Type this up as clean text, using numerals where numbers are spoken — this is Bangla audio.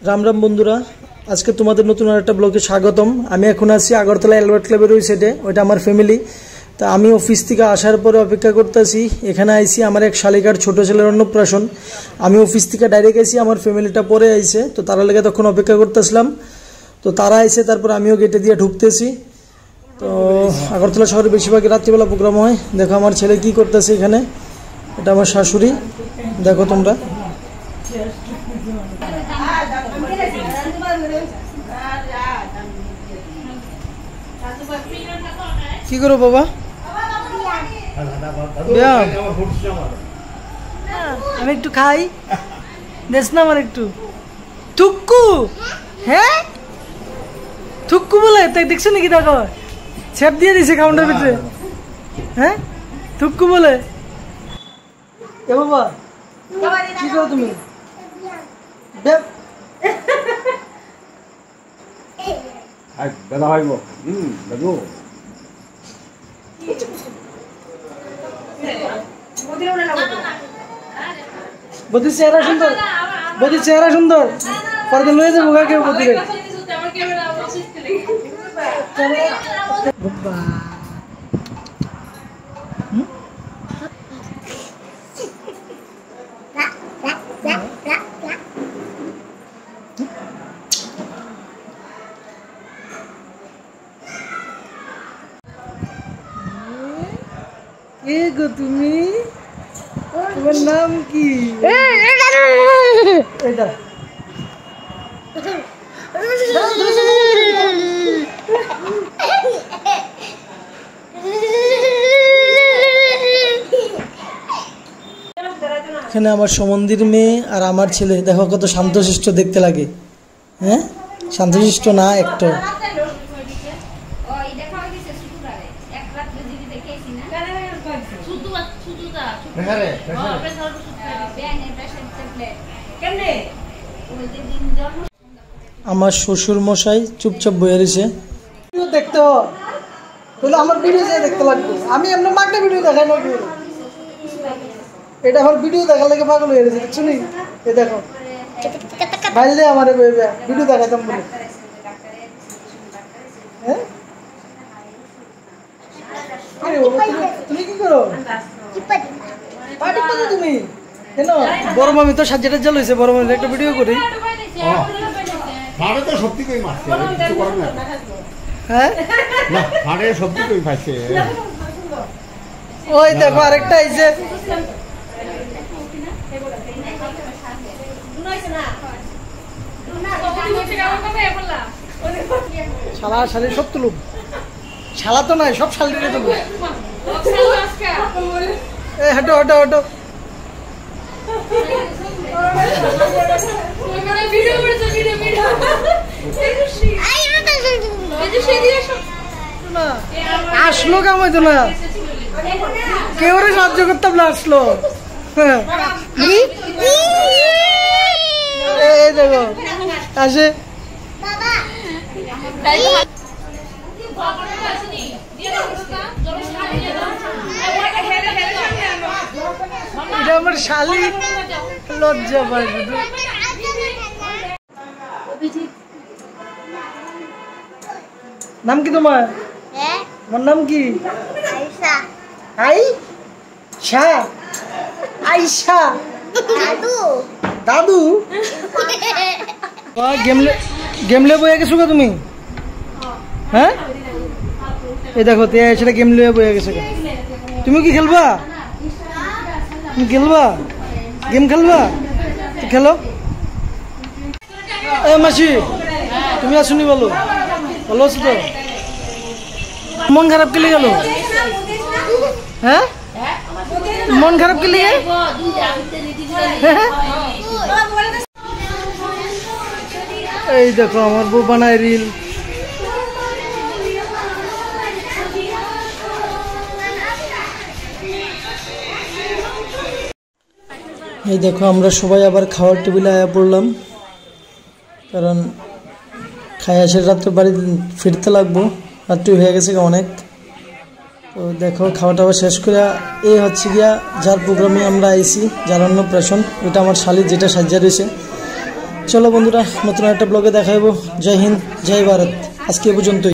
राम राम बंधुरा आज के तुम्हारे नतून एक ब्लगे स्वागतम। आमी एखोन आछि आगरतला एलबार्ट क्लाबेर ओई साइडे, ओइटा आमार फैमिली। तो आमी अफिस थेके आसार पर अपेक्षा करतेছি। एखाने आइছি आमार एक शालिकार छोटो छेलेर अन्नप्राशन। आमी अफिस थेके डायरेक्ट आइছি, आमार फैमिलिटा परे आइছে। तो तारा लेगे तखन अपेक्षा करतेছিলাম। तो तारा आइছে, तारपर आमिও गेटे दिये ढुकतेছি। तो आगरतला शहरे बेशिरभाग रात्रिबेला प्रोग्राम হয়। देखो आमार छेले कि करतेছে एखाने। এটা আমার শাশুড়ি, দেখো তোমরা। কি করো বাবা? আমি একটু খাই, দেশ না আমার একটু। থুক্কু, হ্যাঁ থুক্কু বলে তাই দেখছো নাকি? দেখো ছেপ দিয়ে দিছে কাউন্টার ভিতরে। হ্যাঁ থুক্কু বলে। এ বাবা কি করো তুমি? দাদা ভাইবো দাদু বদি চেহারা সুন্দর, বদি চেহারা সুন্দর। পরদিন লয়ে যাবো কাকে বদি রে। বাবা কে গো তুমি? তোমার নাম কি? এটা এখানে আমার সমন্দির মেয়ে আর আমার ছেলে, দেখো কত শান্তশিষ্ট দেখতে লাগে। হ্যাঁ শান্তশিষ্ট না একটু। আমার শ্বশুর মশাই চুপচাপ বয়ে রয়েছে। দেখতে হলে আমার ভিডিও দেখতে লাগবে। আমি এমনি মাকে ভিডিও দেখাই না, এটা আমার ভিডিও দেখার লাগে পাগল হয়ে গেছে। দেখছো নি? এ দেখো বাইরে আমার ভিডিও দেখাতাম বলে। হ্যাঁ তুমি কি করো? তুমি কেন? বড় মামি তো সাজ্জা টাজ্জা লইছে, বড় মামি একটা ভিডিও করি। ফাড়ে তো সত্যি কই মারছে, কিছু করে না। হ্যাঁ না ফাড়ে সত্যি কই পাইছে। ওই দেখো আরেকটা আইছে। শালা শালি সব তুলুক, শালা তো নাই, সব শালিরে তুলুক। এই হাঁটো হাঁটো হাঁটো। আসলো কাম হইতো না, কেউ সাহায্য করতাম না, আসলো। এই দেখো আসে। এটা আমার শালি, লজ্জা পায় শুধু। নাম কি তোমার? আমার নাম কি? আইসা। আইসা দাদু। গেমলে বয়ে গেছো তুমি? হ্যাঁ এই দেখো সেটা গেম লয়ে বয়ে গেছে। তুমি কি খেলবা? তুমি খেলবা? গেম খেলবা? খেলো। এ মাসি তুমি আসুনি? বলো ভালো আছো তো? মন খারাপ কেলে গেল? হ্যাঁ মন খারাপ কেলে? এই দেখো আমার বউ বানায় রিল। এই দেখো আমরা সবাই আবার খাওয়ার টেবিলে আয়া পড়লাম, কারণ খাই আসে রাত্রে বাড়ি ফিরতে লাগবো, রাত্রি হয়ে গেছে অনেক। তো দেখো খাওয়া টাওয়া শেষ করে এই হচ্ছে গিয়া যার প্রোগ্রামে আমরা আইছি, যার অন্নপ্রাশন। এটা আমার শালি যেটা সাজ্জা রয়েছে। চলো বন্ধুরা, নতুন একটা ব্লগে দেখাবো। জয় হিন্দ, জয় ভারত। আজকে এ পর্যন্তই।